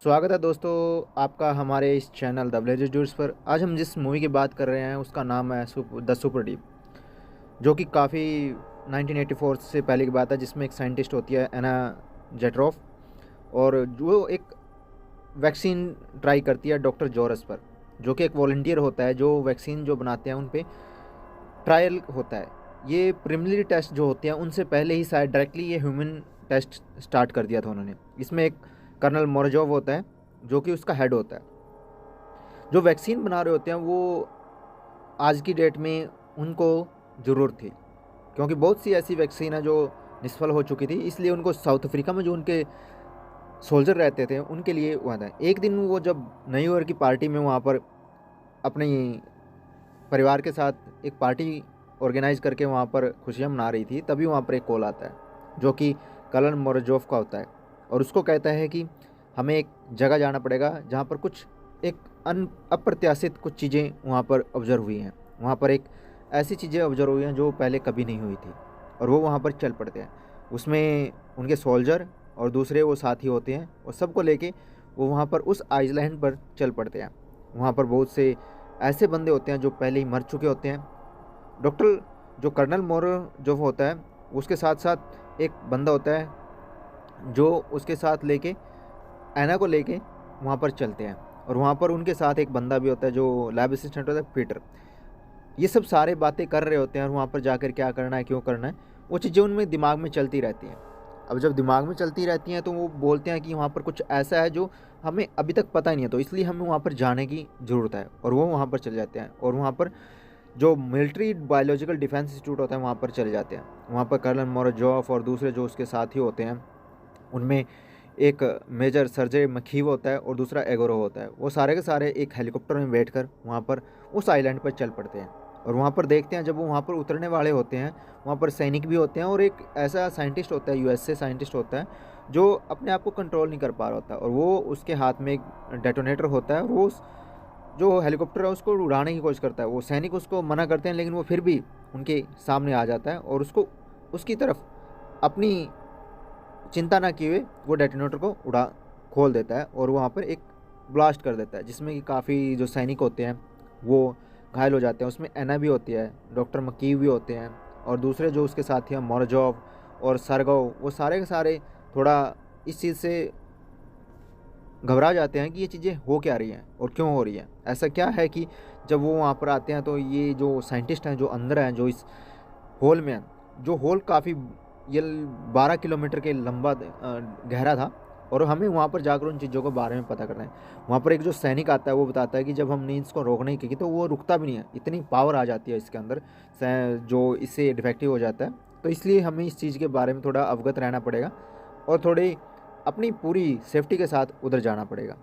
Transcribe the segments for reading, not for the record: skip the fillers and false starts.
स्वागत है दोस्तों आपका हमारे इस चैनल द विलेज ड्यूड्स पर। आज हम जिस मूवी की बात कर रहे हैं उसका नाम है द सुपर डीप, जो कि काफ़ी 1984 से पहले की बात है, जिसमें एक साइंटिस्ट होती है एना जेट्रोफ, और जो एक वैक्सीन ट्राई करती है डॉक्टर जॉरस पर, जो कि एक वॉलंटियर होता है जो वैक्सीन जो बनाते हैं उन पे ट्रायल होता है। ये प्रिलिमिनरी टेस्ट जो होते हैं उनसे पहले ही शायद डायरेक्टली ये ह्यूमन टेस्ट स्टार्ट कर दिया था उन्होंने। इसमें एक कर्नल मोरजोव होता है जो कि उसका हेड होता है। जो वैक्सीन बना रहे होते हैं वो आज की डेट में उनको ज़रूरत थी, क्योंकि बहुत सी ऐसी वैक्सीन है जो निष्फल हो चुकी थी, इसलिए उनको साउथ अफ्रीका में जो उनके सोल्जर रहते थे उनके लिए हुआ था। एक दिन वो जब न्यू ईयर की पार्टी में वहाँ पर अपने परिवार के साथ एक पार्टी ऑर्गेनाइज करके वहाँ पर खुशियाँ मना रही थी, तभी वहाँ पर एक कॉल आता है जो कि कर्नल मोरजोव का होता है, और उसको कहता है कि हमें एक जगह जाना पड़ेगा जहाँ पर कुछ एक अप्रत्याशित कुछ चीज़ें वहाँ पर ऑब्जर्व हुई हैं। वहाँ पर एक ऐसी चीज़ें ऑब्जर्व हुई हैं जो पहले कभी नहीं हुई थी, और वो वहाँ पर चल पड़ते हैं। उसमें उनके सोल्जर और दूसरे वो साथी होते हैं, और सबको लेके वो वहाँ पर उस आइसलैंड पर चल पड़ते हैं। वहाँ पर बहुत से ऐसे बंदे होते हैं जो पहले ही मर चुके होते हैं। डॉक्टर जो कर्नल मोर जो होता है उसके साथ साथ एक बंदा होता है जो उसके साथ लेके एना को लेके वहाँ पर चलते हैं, और वहाँ पर उनके साथ एक बंदा भी होता है जो लैब असिस्टेंट होता है, पीटर। ये सब सारे बातें कर रहे होते हैं, और वहाँ पर जाकर क्या करना है, क्यों करना है, वो चीज़ें उनमें दिमाग में चलती रहती हैं। अब जब दिमाग में चलती रहती हैं तो वो बोलते हैं कि वहाँ पर कुछ ऐसा है जो हमें अभी तक पता ही नहीं है, तो इसलिए हमें वहाँ पर जाने की ज़रूरत है। और वो वहाँ पर चले जाते हैं, और वहाँ पर जो मिलिट्री बायोलॉजिकल डिफेंस इंस्टीट्यूट होता है वहाँ पर चले जाते हैं। वहाँ पर कर्नल मोरजोफ और दूसरे जो उसके साथी होते हैं, उनमें एक मेजर सर्जे मखीव होता है और दूसरा एगोरो होता है। वो सारे के सारे एक हेलीकॉप्टर में बैठकर वहाँ पर उस आइलैंड पर चल पड़ते हैं, और वहाँ पर देखते हैं जब वो वहाँ पर उतरने वाले होते हैं, वहाँ पर सैनिक भी होते हैं, और एक ऐसा साइंटिस्ट होता है, यूएस से साइंटिस्ट होता है जो अपने आप को कंट्रोल नहीं कर पा रहा होता, और वो उसके हाथ में एक डेटोनेटर होता है, और वो जो हेलीकॉप्टर है उसको उड़ाने की कोशिश करता है। वो सैनिक उसको मना करते हैं, लेकिन वो फिर भी उनके सामने आ जाता है, और उसको उसकी तरफ अपनी चिंता ना किए हुए वो डेटोनेटर को उड़ा खोल देता है, और वहाँ पर एक ब्लास्ट कर देता है, जिसमें कि काफ़ी जो सैनिक होते हैं वो घायल हो जाते हैं। उसमें एना भी होती है, डॉक्टर मकीव भी होते हैं, और दूसरे जो उसके साथी हैं मोरजोव और सरगोव, वो सारे के सारे थोड़ा इस चीज़ से घबरा जाते हैं कि ये चीज़ें हो क्या रही हैं और क्यों हो रही हैं। ऐसा क्या है कि जब वो वहाँ पर आते हैं तो ये जो साइंटिस्ट हैं जो अंदर हैं, जो इस होल में हैं, जो होल काफ़ी ये 12 किलोमीटर के लंबा गहरा था, और हमें वहाँ पर जाकर उन चीज़ों के बारे में पता करना है। वहाँ पर एक जो सैनिक आता है वो बताता है कि जब हमने इसको रोकने की तो वो रुकता भी नहीं है, इतनी पावर आ जाती है इसके अंदर जो इससे डिफेक्टिव हो जाता है। तो इसलिए हमें इस चीज़ के बारे में थोड़ा अवगत रहना पड़ेगा, और थोड़ी अपनी पूरी सेफ्टी के साथ उधर जाना पड़ेगा।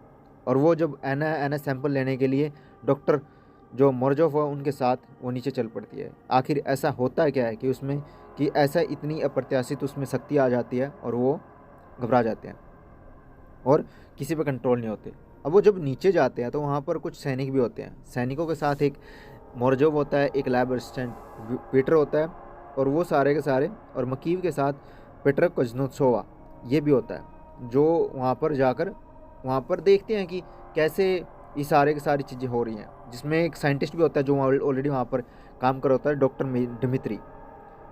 और वो जब एन एन सैंपल लेने के लिए डॉक्टर जो मोरजोफ है उनके साथ वो नीचे चल पड़ती है। आखिर ऐसा होता है क्या है कि उसमें कि ऐसा इतनी अप्रत्याशित उसमें शक्ति आ जाती है, और वो घबरा जाते हैं और किसी पे कंट्रोल नहीं होते। अब वो जब नीचे जाते हैं तो वहाँ पर कुछ सैनिक भी होते हैं। सैनिकों के साथ एक मोरजोव होता है, एक लैब असिस्टेंट पीटर होता है, और वो सारे के सारे, और मकीव के साथ पीटर कुज़नेत्सोवा ये भी होता है, जो वहाँ पर जाकर वहाँ पर देखते हैं कि कैसे ये सारे की सारी चीज़ें हो रही हैं। जिसमें एक साइंटिस्ट भी होता है जो ऑलरेडी वहाँ पर काम कर रहा होता है, डॉक्टर डिमित्री।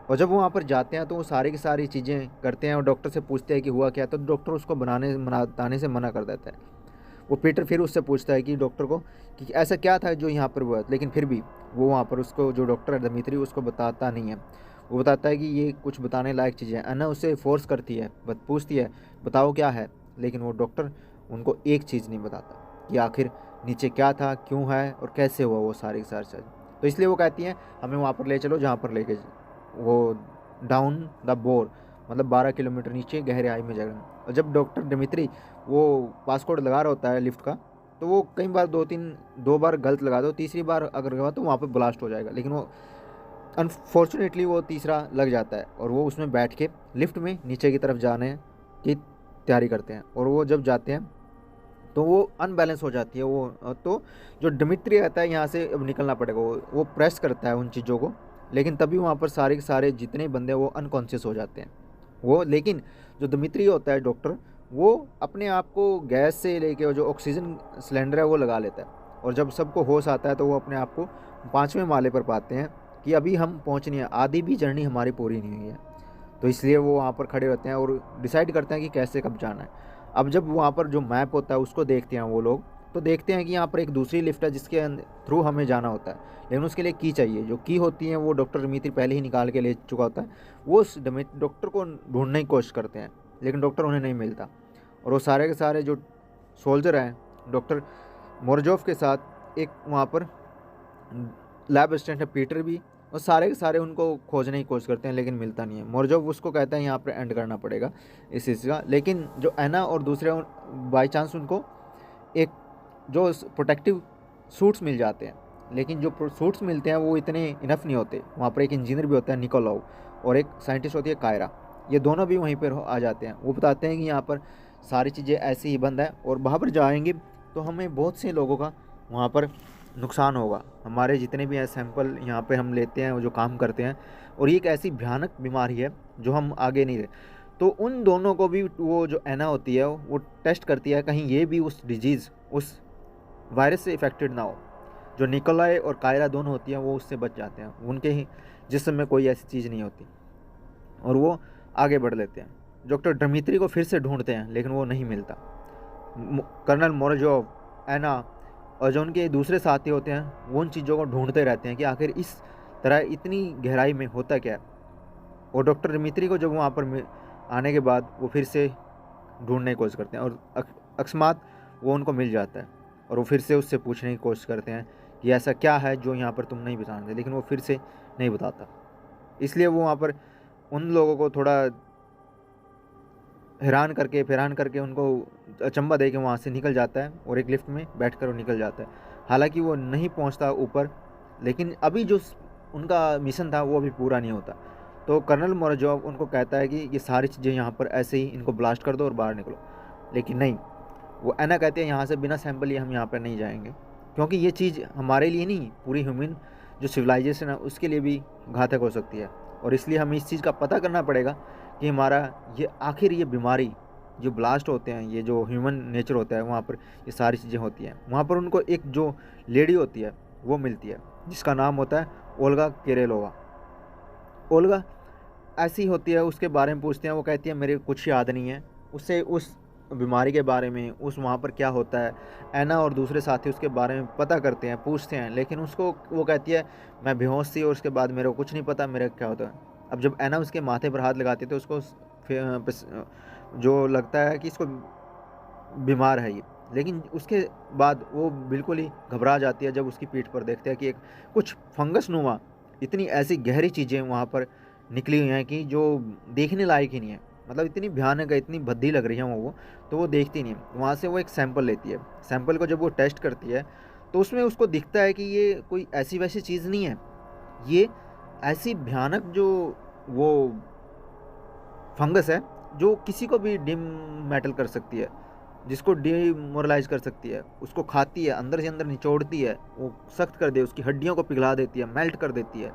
और जब वो वहाँ पर जाते हैं तो वो सारी की सारी चीज़ें करते हैं, और डॉक्टर से पूछते हैं कि हुआ क्या, तो डॉक्टर उसको बताने से मना कर देता है। वो पीटर फिर उससे पूछता है कि डॉक्टर को कि ऐसा क्या था जो यहाँ पर हुआ, लेकिन फिर भी वो वहाँ पर उसको जो डॉक्टर है दिमित्री उसको बताता नहीं है। वो बताता है कि ये कुछ बताने लायक चीज़ें हैं। अन्ना उससे फोर्स करती है, पूछती है बताओ क्या है, लेकिन वो डॉक्टर उनको एक चीज़ नहीं बताता कि आखिर नीचे क्या था, क्यों है, और कैसे हुआ वो सारी की सारी चीज़। तो इसलिए वो कहती हैं हमें वहाँ पर ले चलो जहाँ पर लेके वो डाउन द बोर, मतलब 12 किलोमीटर नीचे गहराई में जगह। और जब डॉक्टर डिमित्री वो पासकोड लगा रहा होता है लिफ्ट का, तो वो कई बार दो बार गलत लगा दो, तीसरी बार अगर लगा तो वहाँ पे ब्लास्ट हो जाएगा, लेकिन वो अनफॉर्चुनेटली वो तीसरा लग जाता है, और वो उसमें बैठ के लिफ्ट में नीचे की तरफ जाने की तैयारी करते हैं। और वो जब जाते हैं तो वो अनबैलेंस हो जाती है वो, तो जो डिमित्री रहता है यहाँ से अब निकलना पड़ेगा, वो प्रेस करता है उन चीज़ों को, लेकिन तभी वहाँ पर सारे के सारे जितने बंदे वो अनकॉन्शियस हो जाते हैं वो। लेकिन जो दिमित्री होता है डॉक्टर, वो अपने आप को गैस से लेके जो ऑक्सीजन सिलेंडर है वो लगा लेता है, और जब सबको होश आता है तो वो अपने आप को 5वें माले पर पाते हैं कि अभी हम पहुँचनी है, आधी भी जर्नी हमारी पूरी नहीं हुई है। तो इसलिए वो वहाँ पर खड़े रहते हैं और डिसाइड करते हैं कि कैसे कब जाना है। अब जब वहाँ पर जो मैप होता है उसको देखते हैं वो लोग, तो देखते हैं कि यहाँ पर एक दूसरी लिफ्ट है जिसके थ्रू हमें जाना होता है, लेकिन उसके लिए की चाहिए। जो की होती है वो डॉक्टर दिमित्री पहले ही निकाल के ले चुका होता है। वो उस डॉक्टर को ढूंढने की कोशिश करते हैं, लेकिन डॉक्टर उन्हें नहीं मिलता। और वो सारे के सारे जो सोल्जर हैं डॉक्टर मोरजोफ के साथ, एक वहाँ पर लैब असिस्टेंट है पीटर भी, और सारे के सारे उनको खोजने की कोशिश करते हैं, लेकिन मिलता नहीं है। मोरजोफ उसको कहता है यहाँ पर एंड करना पड़ेगा इस चीज़ का, लेकिन जो एना और दूसरे बाई चांस उनको एक जो प्रोटेक्टिव सूट्स मिल जाते हैं, लेकिन जो सूट्स मिलते हैं वो इतने इनफ नहीं होते। वहाँ पर एक इंजीनियर भी होता है निकोलाउ, और एक साइंटिस्ट होती है कायरा, ये दोनों भी वहीं पर आ जाते हैं। वो बताते हैं कि यहाँ पर सारी चीज़ें ऐसे ही बंद है, और वहाँ पर जाएंगे तो हमें बहुत से लोगों का वहाँ पर नुकसान होगा। हमारे जितने भी सैंपल यहाँ पे हम लेते हैं, जो काम करते हैं, और ये एक ऐसी भयानक बीमारी है जो हम आगे नहीं रहे। तो उन दोनों को भी वो जो एना होती है वो टेस्ट करती है, कहीं ये भी उस डिजीज़, उस वायरस से इफ़ेक्टेड ना हो। जो निकोलाई और कायरा दोनों होती हैं वो उससे बच जाते हैं, उनके ही जिस्म में कोई ऐसी चीज़ नहीं होती, और वो आगे बढ़ लेते हैं। डॉक्टर दिमित्री को फिर से ढूंढते हैं, लेकिन वो नहीं मिलता। कर्नल मोरजोव, एना और जो उनके दूसरे साथी होते हैं वो उन चीज़ों को ढूंढते रहते हैं कि आखिर इस तरह इतनी गहराई में होता क्या है। और डॉक्टर दिमित्री को जब वहाँ पर आने के बाद वो फिर से ढूंढने की कोशिश करते हैं, और अकस्मात वो उनको मिल जाता है, और वो फिर से उससे पूछने की कोशिश करते हैं कि ऐसा क्या है जो यहाँ पर तुम नहीं बताते, लेकिन वो फिर से नहीं बताता। इसलिए वो वहाँ पर उन लोगों को थोड़ा हैरान करके उनको अचंभा दे के वहाँ से निकल जाता है, और एक लिफ्ट में बैठकर वो निकल जाता है। हालांकि वो नहीं पहुँचता ऊपर, लेकिन अभी जो उनका मिशन था वो अभी पूरा नहीं होता। तो कर्नल मोरजोव उनको कहता है कि ये सारी चीज़ें यहाँ पर ऐसे ही इनको ब्लास्ट कर दो और बाहर निकलो, लेकिन नहीं, वो एना कहते हैं यहाँ से बिना सैंपल लिए हम यहाँ पर नहीं जाएंगे, क्योंकि ये चीज़ हमारे लिए नहीं, पूरी ह्यूमन जो सिविलाइजेशन है उसके लिए भी घातक हो सकती है। और इसलिए हमें इस चीज़ का पता करना पड़ेगा कि हमारा ये आखिर ये बीमारी जो ब्लास्ट होते हैं, ये जो ह्यूमन नेचर होता है, वहाँ पर ये सारी चीज़ें होती हैं। वहाँ पर उनको एक जो लेडी होती है वो मिलती है जिसका नाम होता है ओल्गा किरेलोवा। ओल्गा ऐसी होती है, उसके बारे में पूछते हैं, वो कहती है मेरे कुछ याद नहीं है। उससे उस बीमारी के बारे में, उस वहाँ पर क्या होता है, एना और दूसरे साथी उसके बारे में पता करते हैं, पूछते हैं, लेकिन उसको वो कहती है मैं बेहोश थी और उसके बाद मेरे को कुछ नहीं पता मेरा क्या होता है। अब जब एना उसके माथे पर हाथ लगाती है तो उसको जो लगता है कि इसको बीमार है ये, लेकिन उसके बाद वो बिल्कुल ही घबरा जाती है जब उसकी पीठ पर देखते हैं कि एक कुछ फंगस नुमा इतनी ऐसी गहरी चीज़ें वहाँ पर निकली हुई हैं कि जो देखने लायक ही नहीं है। मतलब इतनी भयानक है, इतनी भद्दी लग रही है वो, तो वो देखती नहीं है। वहाँ से वो एक सैंपल लेती है, सैंपल को जब वो टेस्ट करती है तो उसमें उसको दिखता है कि ये कोई ऐसी वैसी चीज़ नहीं है, ये ऐसी भयानक जो वो फंगस है जो किसी को भी मेटल कर सकती है, जिसको डिमोरलाइज कर सकती है, उसको खाती है, अंदर से अंदर निचोड़ती है, वो सख्त कर दे, उसकी हड्डियों को पिघला देती है, मेल्ट कर देती है।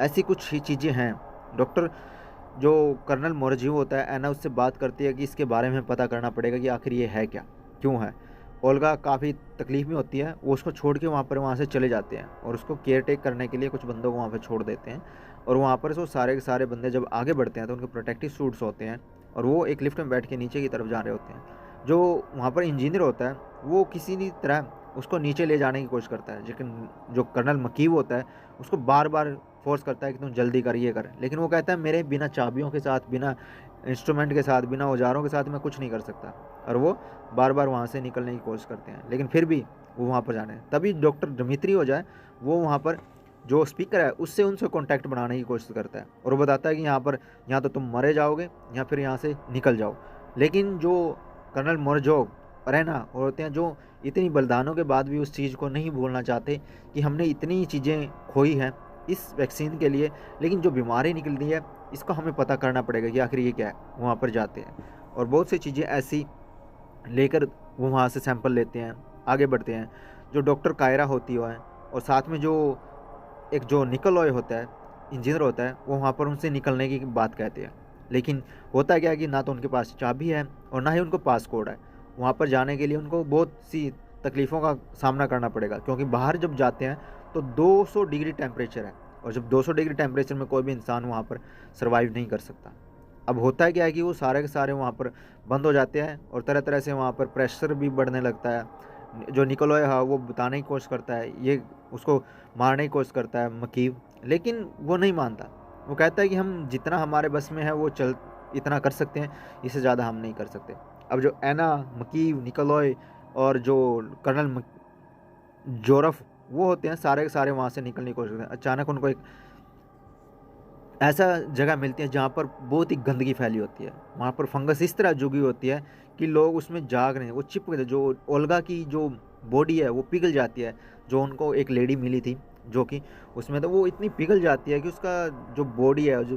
ऐसी कुछ ही चीज़ें हैं। डॉक्टर जो कर्नल मोरजीव होता है, एना उससे बात करती है कि इसके बारे में पता करना पड़ेगा कि आखिर ये है क्या, क्यों है। ओल्गा काफ़ी तकलीफ में होती है, वो उसको छोड़ के वहाँ से चले जाते हैं, और उसको केयर टेक करने के लिए कुछ बंदों को वहाँ पर छोड़ देते हैं। और वहाँ पर वो सारे के सारे बंदे जब आगे बढ़ते हैं तो उनके प्रोटेक्टिव सूट्स होते हैं, और वो एक लिफ्ट में बैठ के नीचे की तरफ जा रहे होते हैं। जो वहाँ पर इंजीनियर होता है वो किसी भी तरह उसको नीचे ले जाने की कोशिश करता है, लेकिन जो कर्नल मकीव होता है उसको बार बार फोर्स करता है कि तुम जल्दी कर, ये कर, लेकिन वो कहता है मेरे बिना चाबियों के साथ, बिना इंस्ट्रूमेंट के साथ, बिना औजारों के साथ मैं कुछ नहीं कर सकता। और वो बार बार वहाँ से निकलने की कोशिश करते हैं, लेकिन फिर भी वो वहाँ पर जाने। तभी डॉक्टर दिमित्री हो जाए, वो वहाँ पर जो स्पीकर है उससे उनसे कांटेक्ट बनाने की कोशिश करता है, और वो बताता है कि यहाँ तो तुम मरे जाओगे या फिर यहाँ से निकल जाओ। लेकिन जो कर्नल मोरजोव और है ना और होते हैं, जो इतनी बलिदानों के बाद भी उस चीज़ को नहीं भूलना चाहते कि हमने इतनी चीज़ें खोई हैं इस वैक्सीन के लिए, लेकिन जो बीमारी निकल रही है इसको हमें पता करना पड़ेगा कि आखिर ये क्या है। वहाँ पर जाते हैं और बहुत सी चीज़ें ऐसी लेकर वो वहाँ से सैंपल लेते हैं, आगे बढ़ते हैं। जो डॉक्टर कायरा होती है और साथ में जो एक जो निकोलॉय होता है, इंजीनियर होता है, वो वहाँ पर उनसे निकलने की बात कहते हैं। लेकिन होता क्या है कि ना तो उनके पास चाबी है और ना ही उनको पासकोड है। वहाँ पर जाने के लिए उनको बहुत सी तकलीफ़ों का सामना करना पड़ेगा, क्योंकि बाहर जब जाते हैं तो 200 डिग्री टेम्परेचर है, और जब 200 डिग्री टेम्परेचर में कोई भी इंसान वहाँ पर सर्वाइव नहीं कर सकता। अब होता क्या है कि वो सारे के सारे वहाँ पर बंद हो जाते हैं और तरह तरह से वहाँ पर प्रेशर भी बढ़ने लगता है। जो निकोलॉय है वो बताने की कोशिश करता है, ये उसको मारने की कोशिश करता है मकीव, लेकिन वो नहीं मानता। वो कहता है कि हम जितना हमारे बस में है वो चल इतना कर सकते हैं, इससे ज़्यादा हम नहीं कर सकते। अब जो एना, मकीव, निकोलॉय और जो कर्नल जोरफ वो होते हैं, सारे के सारे वहाँ से निकलने की कोशिश करते हैं। अचानक उनको एक ऐसा जगह मिलती है जहाँ पर बहुत ही गंदगी फैली होती है। वहाँ पर फंगस इस तरह जुगी होती है कि लोग उसमें जाग रहे हैं, वो चिपक गए। जो ओल्गा की जो बॉडी है वो पिघल जाती है। जो उनको एक लेडी मिली थी जो कि उसमें तो वो इतनी पिघल जाती है कि उसका जो बॉडी है, जो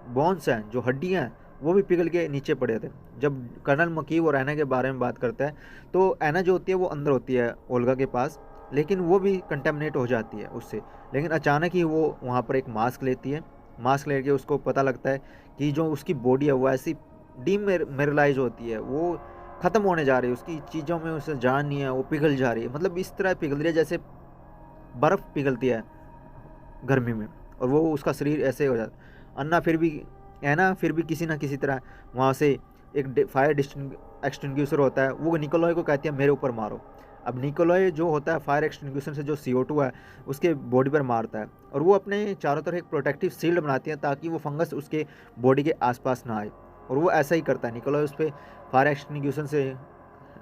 बोन्स हैं, जो हड्डियाँ हैं, वो भी पिघल के नीचे पड़े थे। जब कर्नल मकीव और एना के बारे में बात करता है तो एना जो होती है वो अंदर होती है ओल्गा के पास, लेकिन वो भी कंटेमिनेट हो जाती है उससे। लेकिन अचानक ही वो वहाँ पर एक मास्क लेती है। मास्क लेके उसको पता लगता है कि जो उसकी बॉडी है वो ऐसी डीमिनरलाइज होती है, वो ख़त्म होने जा रही है, उसकी चीज़ों में उसे जान नहीं है, वो पिघल जा रही है। मतलब इस तरह पिघल रही है जैसे बर्फ़ पिघलती है गर्मी में, और वो उसका शरीर ऐसे हो जाता है। अन्ना फिर भी है ना, फिर भी किसी ना किसी तरह वहाँ से एक फायर एक्सटिंग्विशर होता है, वो निकोलॉय को कहती है मेरे ऊपर मारो। अब निकोलॉय जो होता है फायर एक्सटिंग्विशर से जो CO2 है उसके बॉडी पर मारता है, और वो अपने चारों तरफ एक प्रोटेक्टिव शील्ड बनाती है ताकि वो फंगस उसके बॉडी के आसपास ना आए। और वो ऐसा ही करता है, निकोलॉय उस पर फायर एक्सटिंग्विशर से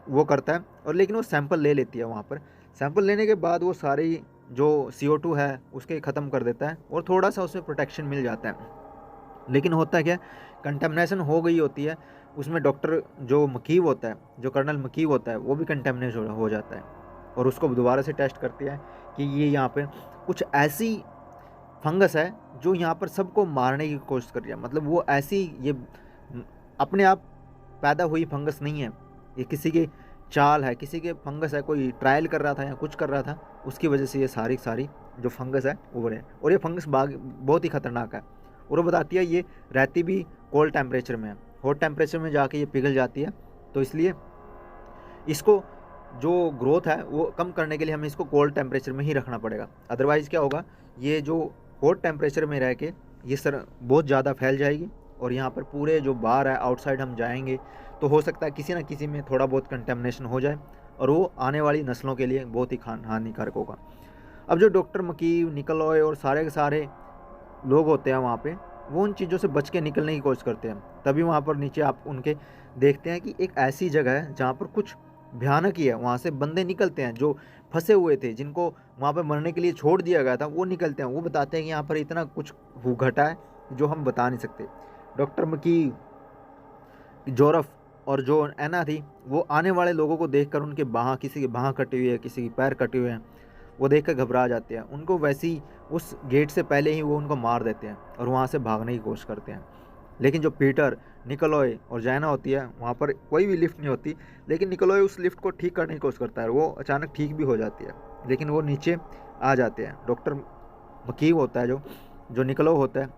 वो करता है, और लेकिन वो सैंपल ले लेती है। वहाँ पर सैंपल लेने के बाद वो सारी जो CO2 है उसके ख़त्म कर देता है, और थोड़ा सा उसमें प्रोटेक्शन मिल जाता है। लेकिन होता क्या, कंटेमिनेशन हो गई होती है उसमें। डॉक्टर जो मकीव होता है, जो कर्नल मकीव होता है, वो भी कंटेमिनेट हो जाता है, और उसको दोबारा से टेस्ट करते हैं कि ये यहाँ पे कुछ ऐसी फंगस है जो यहाँ पर सबको मारने की कोशिश कर रही है। मतलब वो ऐसी ये अपने आप पैदा हुई फंगस नहीं है, ये किसी के चाल है, किसी के फंगस है, कोई ट्रायल कर रहा था या कुछ कर रहा था, उसकी वजह से ये सारी सारी जो फंगस है वो बढ़े। और ये फंगस बहुत ही ख़तरनाक है, और वो बताती है ये रहती भी कोल्ड टेम्परेचर में है, हॉट टेम्परेचर में जाके ये पिघल जाती है। तो इसलिए इसको जो ग्रोथ है वो कम करने के लिए हमें इसको कोल्ड टेम्परेचर में ही रखना पड़ेगा। अदरवाइज़ क्या होगा, ये जो हॉट टेम्परेचर में रह के ये सर बहुत ज़्यादा फैल जाएगी, और यहाँ पर पूरे जो बाहर है आउटसाइड हम जाएंगे तो हो सकता है किसी ना किसी में थोड़ा बहुत कंटेमिनेशन हो जाए, और वो आने वाली नस्लों के लिए बहुत ही हानिकारक होगा। अब जो डॉक्टर मकीव, निकोलॉय और सारे के सारे लोग होते हैं वहाँ पे, वो उन चीज़ों से बच के निकलने की कोशिश करते हैं। तभी वहाँ पर नीचे आप उनके देखते हैं कि एक ऐसी जगह है जहाँ पर कुछ भयानक ही है। वहाँ से बंदे निकलते हैं जो फंसे हुए थे, जिनको वहाँ पर मरने के लिए छोड़ दिया गया था, वो निकलते हैं। वो बताते हैं कि यहाँ पर इतना कुछ घटा है जो हम बता नहीं सकते। डॉक्टर मकी, जोरफ और जो एना थी, वो आने वाले लोगों को देखकर उनके बाह, किसी की बाह कटी हुई है, किसी की पैर कटे हुए हैं, वो देखकर घबरा जाते हैं। उनको वैसी उस गेट से पहले ही वो उनको मार देते हैं और वहाँ से भागने की कोशिश करते हैं। लेकिन जो पीटर, निकोलॉय और जैना होती है, वहाँ पर कोई भी लिफ्ट नहीं होती, लेकिन निकोलॉय उस लिफ्ट को ठीक करने की कोशिश करता है। वो अचानक ठीक भी हो जाती है, लेकिन वो नीचे आ जाते हैं। डॉक्टर मकीव होता है जो जो निकोलॉय होता है,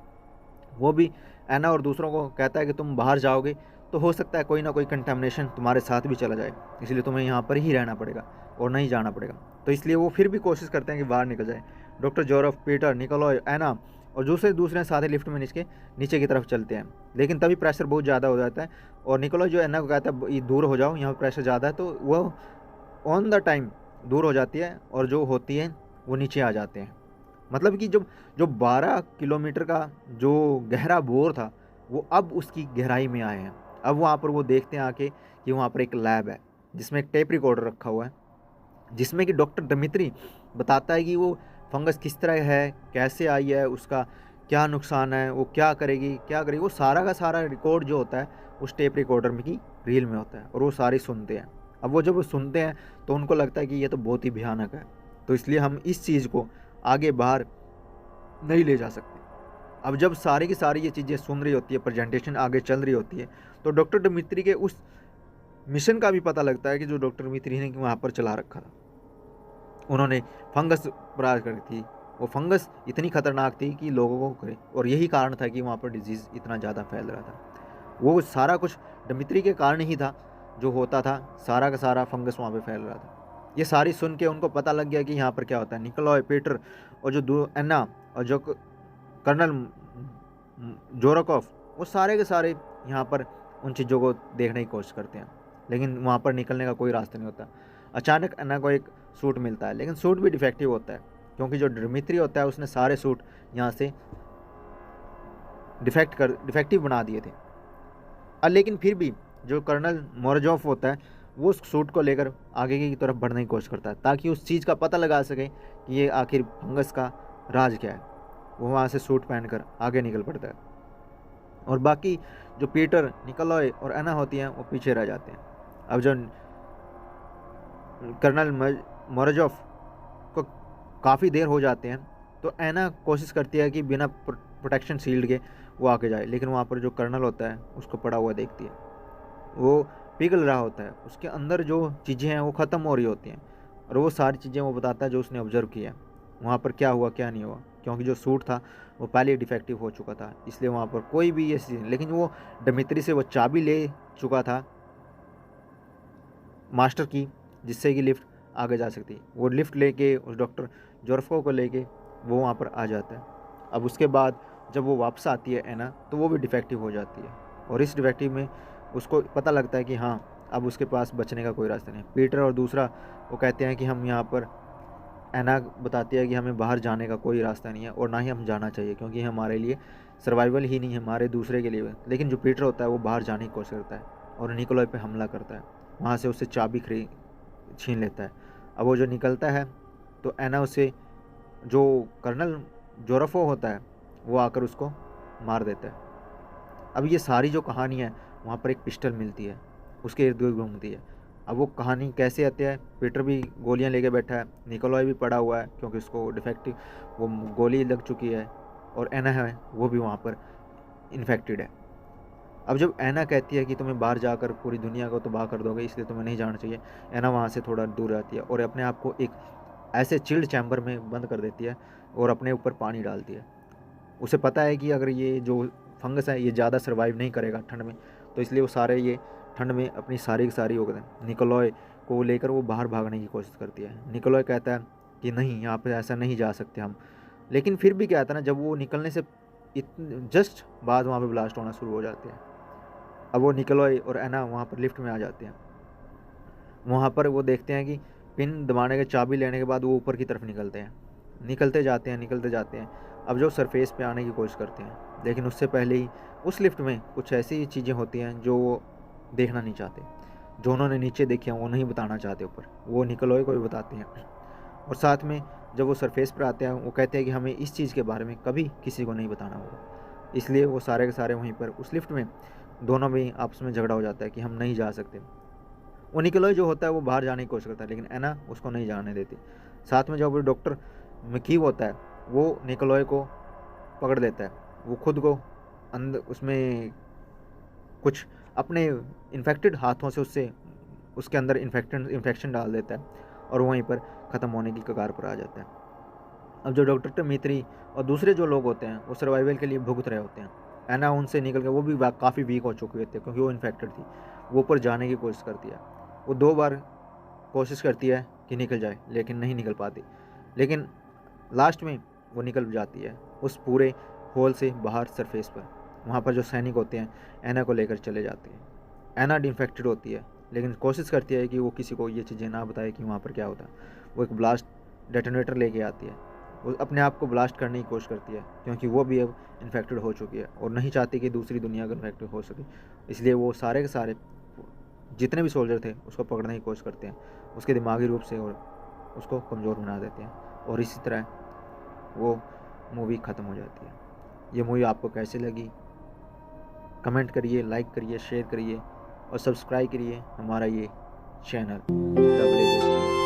वो भी एना और दूसरों को कहता है कि तुम बाहर जाओगे तो हो सकता है कोई ना कोई कंटामिनेशन तुम्हारे साथ भी चला जाए, इसलिए तुम्हें यहाँ पर ही रहना पड़ेगा और नहीं जाना पड़ेगा। तो इसलिए वो फिर भी कोशिश करते हैं कि बाहर निकल जाए। डॉक्टर जोरफ, पीटर, निकोलॉय, एना और दूसरे दूसरे साथी लिफ्ट में नीचे की तरफ चलते हैं, लेकिन तभी प्रेशर बहुत ज़्यादा हो जाता है, और निकोलॉय जो एना को कहता है ये दूर हो जाओ, यहाँ पर प्रेशर ज़्यादा है, तो वो ऑन द टाइम दूर हो जाती है, और जो होती है वो नीचे आ जाते हैं। मतलब कि जो जो 12 किलोमीटर का जो गहरा बोर था, वो अब उसकी गहराई में आए हैं। अब वहाँ पर वो देखते हैं आके कि वहाँ पर एक लैब है जिसमें एक टेप रिकॉर्डर रखा हुआ है, जिसमें कि डॉक्टर दमित्री बताता है कि वो फंगस किस तरह है, कैसे आई है, उसका क्या नुकसान है, वो क्या करेगी क्या करेगी, वो सारा का सारा रिकॉर्ड जो होता है उस टेप रिकॉर्डर में की रील में होता है, और वो सारे सुनते हैं। अब वो जब वो सुनते हैं तो उनको लगता है कि ये तो बहुत ही भयानक है, तो इसलिए हम इस चीज़ को आगे बाहर नहीं ले जा सकते। अब जब सारी की सारी ये चीज़ें सुन रही होती है, प्रेजेंटेशन आगे चल रही होती है, तो डॉक्टर दमित्री के उस मिशन का भी पता लगता है कि जो डॉक्टर दमित्री ने वहाँ पर चला रखा था। उन्होंने फंगस बराज करी थी, वो फंगस इतनी ख़तरनाक थी कि लोगों को करे, और यही कारण था कि वहाँ पर डिजीज़ इतना ज़्यादा फैल रहा था। वो सारा कुछ डिमित्री के कारण ही था, जो होता था सारा का सारा फंगस वहाँ पे फैल रहा था। ये सारी सुन के उनको पता लग गया कि यहाँ पर क्या होता है। निकोलॉय, पीटर और जो एना और जो कर्नल जोरोकोव, वो सारे के सारे यहाँ पर उन चीज़ों को देखने की कोशिश करते हैं, लेकिन वहाँ पर निकलने का कोई रास्ता नहीं होता। अचानक एना को एक सूट मिलता है, लेकिन सूट भी डिफेक्टिव होता है, क्योंकि जो डिमित्री होता है उसने सारे सूट यहाँ से डिफेक्टिव बना दिए थे। लेकिन फिर भी जो कर्नल मोरजोफ होता है वो उस सूट को लेकर आगे की तरफ बढ़ने की कोशिश करता है, ताकि उस चीज़ का पता लगा सके कि ये आखिर फंगस का राज क्या है। वो वहाँ से सूट पहनकर आगे निकल पड़ता है, और बाकी जो पीटर, निकोलॉय और एना होती हैं वो पीछे रह जाते हैं। अब जो कर्नल मोरजोफ को काफ़ी देर हो जाते हैं, तो एना कोशिश करती है कि बिना प्रोटेक्शन शील्ड के वो आके जाए, लेकिन वहाँ पर जो कर्नल होता है उसको पड़ा हुआ देखती है। वो पिघल रहा होता है, उसके अंदर जो चीज़ें हैं वो ख़त्म हो रही होती हैं, और वो सारी चीज़ें वो बताता है जो उसने ऑब्जर्व किया है, वहाँ पर क्या हुआ क्या नहीं हुआ। क्योंकि जो सूट था वो पहले ही डिफेक्टिव हो चुका था, इसलिए वहाँ पर कोई भी ऐसी, लेकिन वो डिमित्री से वो चाबी ले चुका था मास्टर की, जिससे कि लिफ्ट आगे जा सकती है। वो लिफ्ट लेके उस डॉक्टर जोरफो को लेके वो वहाँ पर आ जाता है। अब उसके बाद जब वो वापस आती है एना, तो वो भी डिफेक्टिव हो जाती है, और इस डिफेक्टिव में उसको पता लगता है कि हाँ, अब उसके पास बचने का कोई रास्ता नहीं। पीटर और दूसरा वो कहते हैं कि हम यहाँ पर, एना बताती है कि हमें बाहर जाने का कोई रास्ता नहीं है, और ना ही हम जाना चाहिए, क्योंकि हमारे लिए सर्वाइवल ही नहीं है, हमारे दूसरे के लिए। लेकिन जो पीटर होता है वो बाहर जाने की कोशिश करता है और निकोलॉय पे हमला करता है, वहाँ से उससे चाबी छीन लेता है। अब वो जो निकलता है तो एना उसे, जो कर्नल जोरफो होता है, वो आकर उसको मार देता है। अब ये सारी जो कहानी है, वहाँ पर एक पिस्टल मिलती है, उसके इर्द गिर्द घूमती है। अब वो कहानी कैसे आती है, पीटर भी गोलियां लेके बैठा है, निकोलॉय भी पड़ा हुआ है क्योंकि उसको डिफेक्टिव वो गोली लग चुकी है, और एना है वो भी वहाँ पर इन्फेक्टेड है। अब जब एना कहती है कि तुम्हें बाहर जाकर पूरी दुनिया को तबाह कर दोगे, इसलिए तुम्हें नहीं जाना चाहिए, एना वहाँ से थोड़ा दूर रहती है और अपने आप को एक ऐसे चिल्ड चैम्बर में बंद कर देती है और अपने ऊपर पानी डालती है। उसे पता है कि अगर ये जो फंगस है ये ज़्यादा सर्वाइव नहीं करेगा ठंड में, तो इसलिए वो सारे ये ठंड में अपनी सारी की सारी हो गए। निकोलॉय को लेकर वो बाहर भागने की कोशिश करती है। निकोलॉय कहता है कि नहीं, यहाँ पे ऐसा नहीं जा सकते हम, लेकिन फिर भी क्या आता है ना, जब वो निकलने से जस्ट बाद वहाँ पे ब्लास्ट होना शुरू हो जाते हैं। अब वो निकोलॉय और एना वहाँ पर लिफ्ट में आ जाते हैं। वहाँ पर वो देखते हैं कि पिन दबाने के चाबी लेने के बाद वो ऊपर की तरफ निकलते हैं, निकलते जाते हैं। अब जो सरफेस पे आने की कोशिश करते हैं, लेकिन उससे पहले ही उस लिफ्ट में कुछ ऐसी चीज़ें होती हैं जो वो देखना नहीं चाहते, जो उन्होंने नीचे देखी हैं वो नहीं बताना चाहते ऊपर, वो निकोलॉय को भी बताते हैं। और साथ में जब वो सरफेस पर आते हैं, वो कहते हैं कि हमें इस चीज़ के बारे में कभी किसी को नहीं बताना होगा। इसलिए वो सारे के सारे वहीं पर उस लिफ्ट में दोनों में आपस में झगड़ा हो जाता है कि हम नहीं जा सकते। वो निकोलॉय जो होता है वो बाहर जाने की कोशिश करता है, लेकिन एना उसको नहीं जाने देती। साथ में जब वो डॉक्टर मकीव होता है, वो निकोलॉय को पकड़ लेता है, वो खुद को अंदर उसमें कुछ अपने इन्फेक्टेड हाथों से उसके अंदर इन्फेक्शन डाल देता है, और वहीं पर ख़त्म होने की कगार पर आ जाता है। अब जो डॉक्टर डिमित्री और दूसरे जो लोग होते हैं वो सर्वाइवल के लिए भुगत रहे होते हैं। एना उनसे निकल के, वो भी काफ़ी वीक हो चुकी होती है क्योंकि वो इन्फेक्टेड थी। वो ऊपर जाने की कोशिश करती है, वो 2 बार कोशिश करती है कि निकल जाए, लेकिन नहीं निकल पाती। लेकिन लास्ट में वो निकल जाती है उस पूरे होल से बाहर सरफेस पर। वहाँ पर जो सैनिक होते हैं एना को लेकर चले जाते हैं। एना इन्फेक्टेड होती है, लेकिन कोशिश करती है कि वो किसी को ये चीज़ें ना बताए कि वहाँ पर क्या होता है। वो एक ब्लास्ट डेटोनेटर लेके आती है, वो अपने आप को ब्लास्ट करने की कोशिश करती है, क्योंकि वो भी अब इन्फेक्टेड हो चुकी है और नहीं चाहती कि दूसरी दुनिया को इन्फेक्टेड हो सके। इसलिए वो सारे के सारे जितने भी सोल्जर थे उसको पकड़ने की कोशिश करते हैं, उसके दिमागी रूप से, और उसको कमज़ोर बना देते हैं, और इसी तरह वो मूवी ख़त्म हो जाती है। ये मूवी आपको कैसे लगी कमेंट करिए, लाइक करिए, शेयर करिए और सब्सक्राइब करिए हमारा ये चैनल द विलेजर्स।